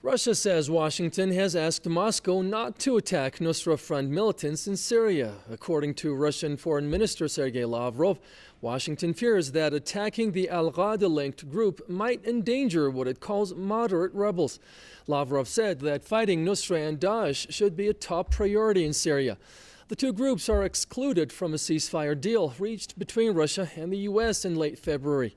Russia says Washington has asked Moscow not to attack Nusra Front militants in Syria. According to Russian Foreign Minister Sergey Lavrov, Washington fears that attacking the al-Qaeda-linked group might endanger what it calls moderate rebels. Lavrov said that fighting Nusra and Daesh should be a top priority in Syria. The two groups are excluded from a ceasefire deal reached between Russia and the U.S. in late February.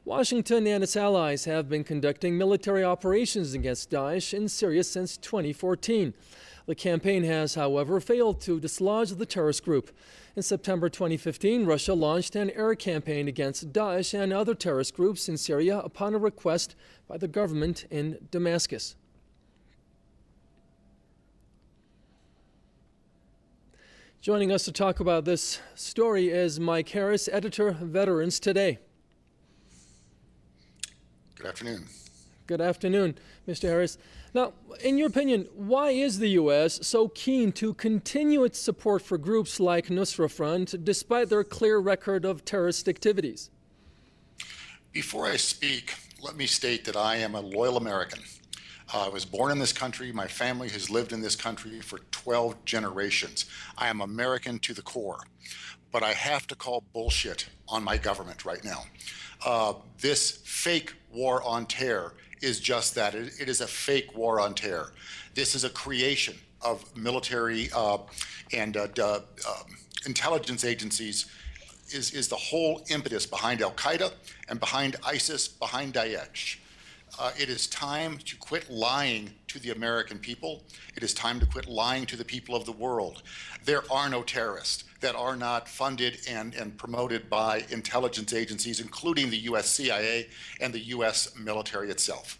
Washington and its allies have been conducting military operations against Daesh in Syria since 2014. The campaign has, however, failed to dislodge the terrorist group. In September 2015, Russia launched an air campaign against Daesh and other terrorist groups in Syria upon a request by the government in Damascus. Joining us to talk about this story is Mike Harris, editor, Veterans Today. Good afternoon. Good afternoon, Mr. Harris. Now, in your opinion, why is the U.S. so keen to continue its support for groups like Nusra Front, despite their clear record of terrorist activities? Before I speak, let me state that I am a loyal American. I was born in this country. My family has lived in this country for 12 generations. I am American to the core. But I have to call bullshit on my government right now. This fake war on terror is just that. It is a fake war on terror. This is a creation of military and intelligence agencies is the whole impetus behind al-Qaeda and behind ISIS, behind Daesh. It is time to quit lying to the American people. It is time to quit lying to the people of the world. There are no terrorists that are not funded and promoted by intelligence agencies, including the U.S. CIA and the U.S. military itself.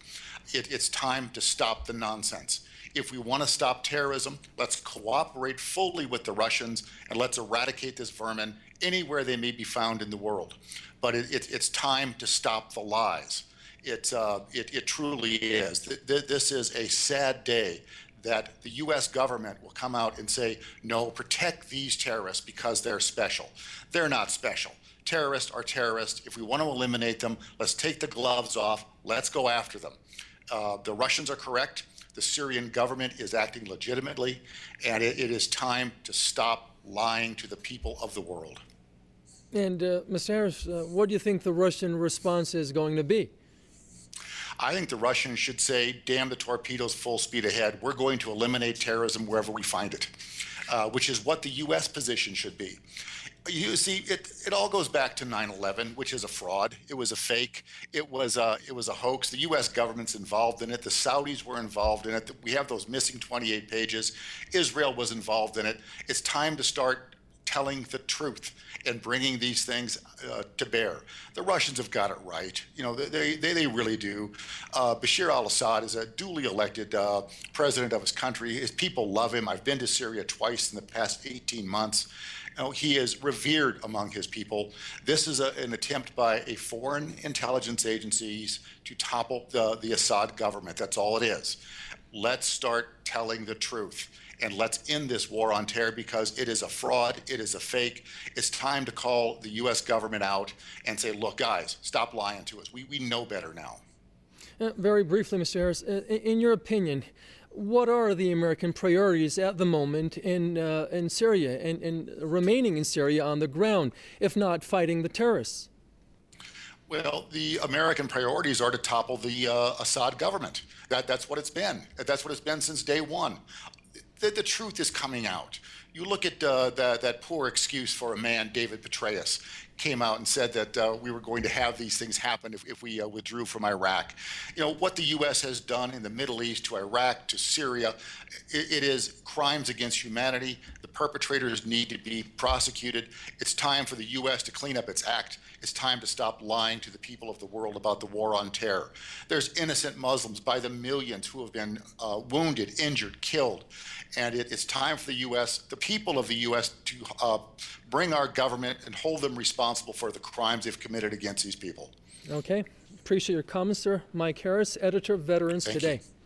It's time to stop the nonsense. If we want to stop terrorism, let's cooperate fully with the Russians and let's eradicate this vermin anywhere they may be found in the world. But it's time to stop the lies. It truly is. This is a sad day that the U.S. government will come out and say, no, protect these terrorists because they're special. They're not special. Terrorists are terrorists. If we want to eliminate them, let's take the gloves off. Let's go after them. The Russians are correct. The Syrian government is acting legitimately, and it is time to stop lying to the people of the world. And Mr. Harris, what do you think the Russian response is going to be? I think the Russians should say, damn the torpedoes, full speed ahead. We're going to eliminate terrorism wherever we find it, which is what the U.S. position should be. You see, it all goes back to 9/11, which is a fraud. It was a fake. It was a hoax. The U.S. government's involved in it. The Saudis were involved in it. We have those missing 28 pages. Israel was involved in it. It's time to start telling the truth and bringing these things to bear. The Russians have got it right. You know, they really do. Bashar al-Assad is a duly elected president of his country. His people love him. I've been to Syria twice in the past 18 months. You know, he is revered among his people. This is an attempt by a foreign intelligence agencies to topple the Assad government. That's all it is. Let's start telling the truth. And let's end this war on terror because it is a fraud, it is a fake. It's time to call the U.S. government out and say, look, guys, stop lying to us. We know better now. Very briefly, Mr. Harris, in your opinion, what are the American priorities at the moment in Syria and remaining in Syria on the ground, if not fighting the terrorists? Well, the American priorities are to topple the Assad government. That's what it's been. That's what it's been since day one. The truth is coming out. You look at that poor excuse for a man, David Petraeus, came out and said that we were going to have these things happen if we withdrew from Iraq. You know, what the U.S. has done in the Middle East, to Iraq, to Syria, it is crimes against humanity. The perpetrators need to be prosecuted. It's time for the U.S. to clean up its act. It's time to stop lying to the people of the world about the war on terror. There's innocent Muslims by the millions who have been wounded, injured, killed. And it's time for the U.S., the people of the U.S., to bring our government and hold them responsible for the crimes they've committed against these people. Okay. Appreciate your comments, sir. Mike Harris, editor of Veterans Today. You.